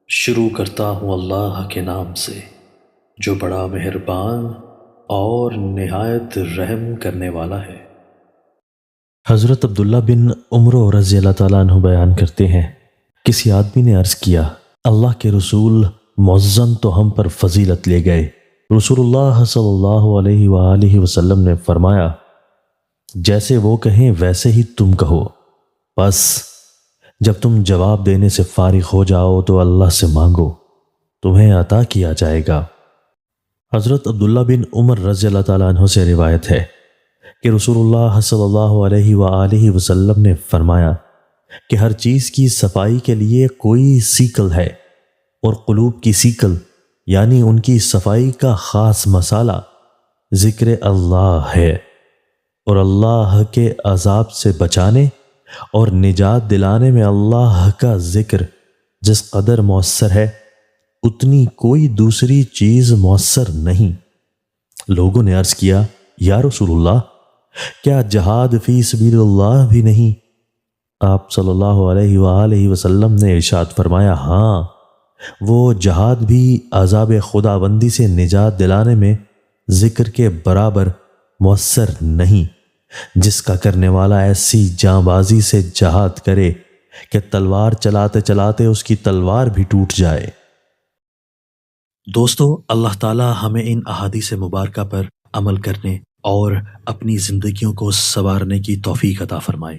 شروع کرتا ہوں اللہ کے نام سے جو بڑا مہربان اور نہایت رحم کرنے والا ہے۔ حضرت عبداللہ بن عمر رضی اللہ تعالیٰ عنہ بیان کرتے ہیں، کسی آدمی نے عرض کیا، اللہ کے رسول muezzin تو ہم پر فضیلت لے گئے۔ رسول اللہ صلی اللہ علیہ وآلہ وسلم نے فرمایا، جیسے وہ کہیں ویسے ہی تم کہو، بس جب تم جواب دینے سے فارغ ہو جاؤ تو اللہ سے مانگو، تمہیں عطا کیا جائے گا۔ حضرت عبداللہ بن عمر رضی اللہ تعالیٰ عنہ سے روایت ہے کہ رسول اللہ صلی اللہ علیہ وآلہ وسلم نے فرمایا کہ ہر چیز کی صفائی کے لیے کوئی سیکل ہے، اور قلوب کی سیکل یعنی ان کی صفائی کا خاص مسالہ ذکر اللہ ہے، اور اللہ کے عذاب سے بچانے اور نجات دلانے میں اللہ کا ذکر جس قدر مؤثر ہے اتنی کوئی دوسری چیز مؤثر نہیں۔ لوگوں نے عرض کیا، یا رسول اللہ، کیا جہاد فی سبیل اللہ بھی نہیں؟ آپ صلی اللہ علیہ وآلہ وسلم نے ارشاد فرمایا، ہاں، وہ جہاد بھی عذاب خداوندی سے نجات دلانے میں ذکر کے برابر مؤثر نہیں، جس کا کرنے والا ایسی جاں بازی سے جہاد کرے کہ تلوار چلاتے چلاتے اس کی تلوار بھی ٹوٹ جائے۔ دوستو، اللہ تعالی ہمیں ان احادیث مبارکہ پر عمل کرنے اور اپنی زندگیوں کو سنوارنے کی توفیق عطا فرمائے۔